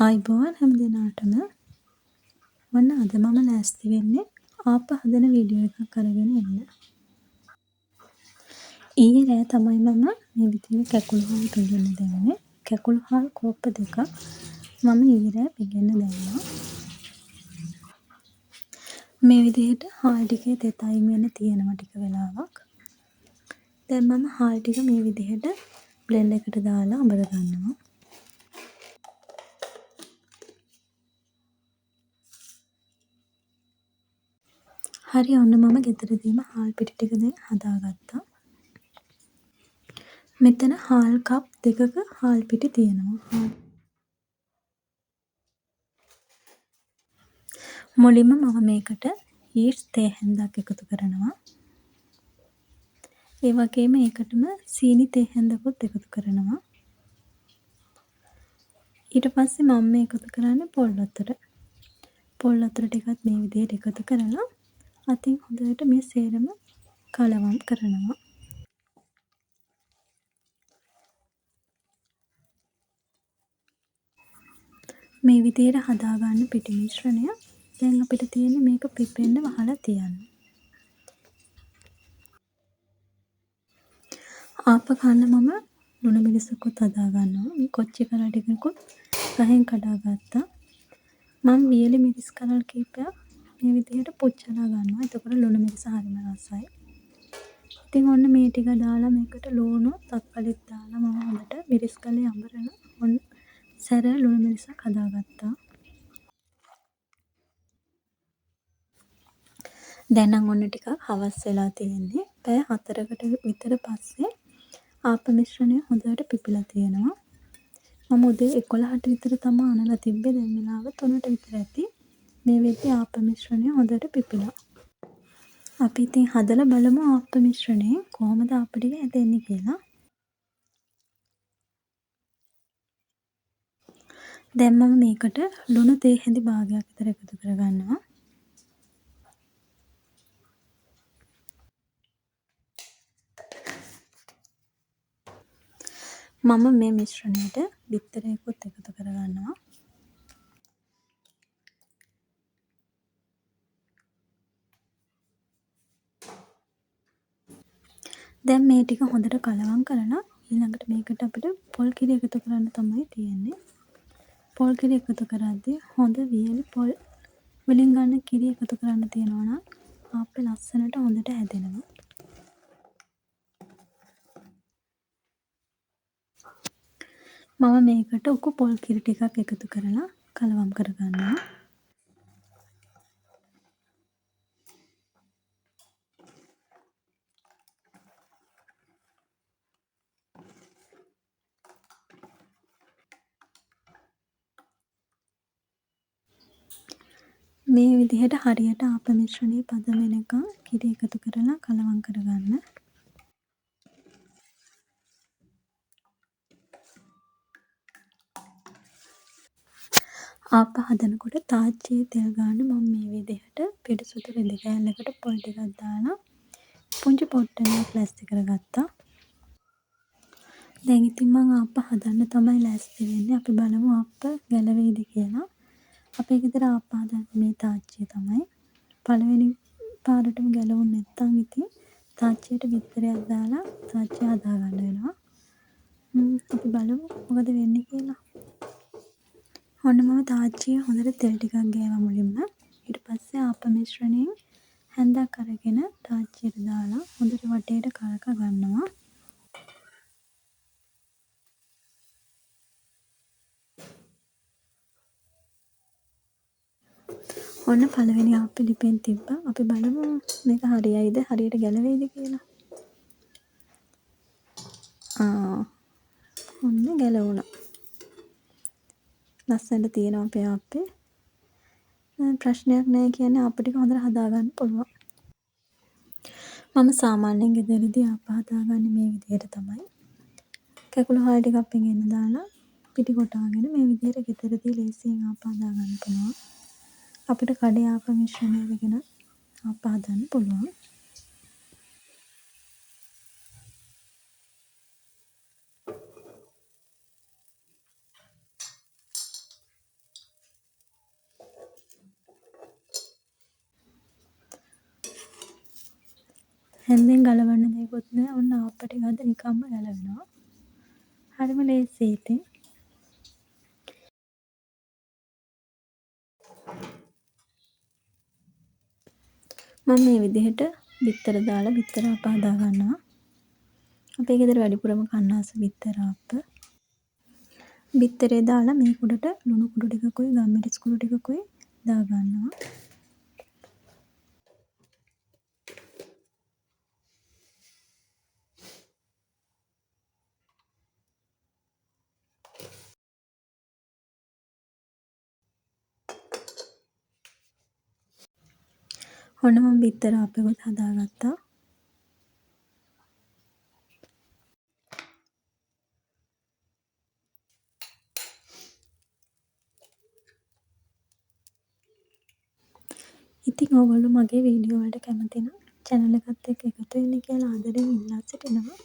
ආයිබෝවන් හැම දෙනාටම ඔන්න අද මම ලෑස්ති වෙන්නේ ආප හදන වීඩියෝ එකක් අරගෙන එන්න. ඊයේ රෑ තමයි මම මේ විදිහට කැකුළු හාල් පිඟෙන්න දැම්මේ. කැකුළු හාල් කෝප්ප දෙකක් මම ඊයේ රෑ පිඟෙන්න දැම්මා. මේ විදිහට හාල් ටිකේ තෙත අයින් වෙන්න තියෙනවා ටික වෙලාවක්. දැන් මම හාල් ටික මේ විදිහට බ්ලෙන්ඩර් එකට දාලා අඹර ගන්නවා. හරි ඔන්න මම ගෙදරදීම හාල් පිටි ටික දැන් හදාගත්තා. මෙතන හාල් කප් දෙකක හාල් පිටි තියෙනවා. මුලින්ම මම මේකට ඊස්ට් තේ හැන්දක් එකතු කරනවා. ඒ වගේම ඒකටම සීනි තේ හැන්දකුත් එකතු කරනවා. ඊට පස්සේ මම මේ එකතු කරන්නේ පොල් වතුර. පොල් වතුර ටිකත් මේ විදිහට එකතු කරලා අතින් හොඳට මේ සේරම කලවම් කරනවා. මේ විදිහට හදාගන්න පිටි මිශ්‍රණය දැන් අපිට තියෙන්නේ මේක පිපෙන්න වහලා තියන්න. ආප කන්න මම ලුණු මිරිසකුත් හදාගන්නවා. මේ කොච්චි කල ටිකකුත් ගහෙන් කඩාගත්තා. මම වියලි මිරිස් කලල් කීපයක් මේ විදිහට පුච්චලා ගන්නවා. එතකොට ලුණු මිරිස හරිම රසයි. ඉතින් ඔන්න මේ ටික දාලා මේකට ලුණු තක්කලිත් දාලා මම හොඳට මිරිස් කලේ අඹරලා ඔන්න සැර ලුණු මිරිසක් හදාගත්තා. දැන් නම් ඔන්න ටිකක් හවස් වෙලා තියෙන්නේ. පැය 4කට විතර පස්සේ ආප මිශ්‍රණය හොඳට පිපිලා තියෙනවා. මම උදේ 11ට විතර තමයි අනලා තිබ්බේ. දැන් වෙලාව 3ට විතර ඇති. මේ වෙද්දී ආප මිශ්‍රණය හොඳට පිපිලා. අපි ඉතින් හදලා බලමු ආප මිශ්‍රණය කොහොමද ආප ටික හැදෙන්නේ කියලා. දැන් මම මේකට ලුණු තේ හැඳි භාගයක් විතර එකතු කරගන්නවා. මම මේ මිශ්‍රණයට බිත්තරයකුත් එකතු කරගන්නවා. දැන් මේ ටික හොඳට කලවම් කරලා ඊළඟට මේකට අපිට පොල් කිරි එකතු කරන්න තමයි තියෙන්නේ. පොල් කිරි එකතු කරද්දී හොඳ වියලි පොල් වලින් ගන්න කිරි එකතු කරන්න තියෙනවා නම් ආප්පේ ලස්සනට හොඳට හැදෙනවා. මම මේකට උකු පොල් කිරි ටිකක් එකතු කරලා කලවම් කරගන්නවා. මේ විදිහට හරියට ආප මිශ්‍රණය පදම වෙනකන් කිරි එකතු කරලා කලවම් කරගන්න. ආප හදනකොට තාච්චියේ තෙල් ගාන මම මේ විදිහට පිරිසුදු රෙදි කෑල්ලකට පොල් ටිකක් දාලා පුංචි පොට්ටනියක් ලෑස්ති කරගත්තා. දැන් ඉතින් මම ආප හදන්න තමයි ලෑස්ති වෙන්නේ. අපි බලමු ආප ගැලවෙයිද කියලා. අපේ ගෙදර ආප හදන්නේ මේ තාච්චිය තමයි. පළවෙනි පාරටම ගැලවුනේ නැත්නම් ඉතින් තාච්චියට බිත්තරයක් දාලා තාච්චිය හදාගන්න වෙනවා. අපි බලමු මොකද වෙන්නේ කියලා. ඔන්න මම තාච්චිය හොඳට තෙල් ටිකක් ගෑවා මුලින්ම. ඊට පස්සේ ආප මිශ්‍රණයෙන් හැන්දක් අරගෙන තාච්චියට දාලා හොඳට වටේට කරක ගන්නවා. ඔන්න පළවෙනි ආප්පේ ලිපෙන් තිබ්බා. අපි බලමු මේක හරියයිද හරියට ගැලවෙයිද කියලා. ඔන්න ගැලවුණා. ලස්සනට තියෙනවා අපේ ආප්පේ. ප්‍රශ්නයක් නැහැ කියන්නේ ආප්ප ටික හොඳට හදාගන්න පුළුවන්. මම සාමාන්‍යයෙන් ගෙදරදී ආප්ප හදාගන්නේ මේ විදිහට තමයි. කැකුළු හාල් ටිකක් පිඟෙන්න දාලා පිටි කොටාගෙන මේ විදිහට ගෙදරදී ලේසියෙන් ආප්ප හදාගන්න පුළුවන්. අපිට කඩේ ආප මිශ්‍රණය අරගෙන ආප්ප හදන්න පුළුවන්. හැන්දෙන් ගලවන්න දෙයක්වත් නැහැ. ඔන්න ආප්ප ටික අද නිකම්ම ගැලවෙනවා. හරිම ලේසියි ඉතින්. මම මේ විදිහට බිත්තර දාලා බිත්තර ආප්ප හදා ගන්නවා. අපේ ගෙදර වැඩිපුරම කන්න ආස බිත්තර ආප්ප. බිත්තරේ දාලා මේ කුඩට ලුණු කුඩු ටිකකුයි ගම්මිරිස් කුඩු ටිකකුයි දා ගන්නවා. ඔන්න මම බිත්තර ආප්පෙකුත් හදාගත්තා. ඉතින් ඕගොල්ලෝ මගේ වීඩියෝ වලට කැමති නම් channel එකත් එක්ක එකතු වෙන්න කියලා ආදරෙන් ඉල්ලා සිටිනවා.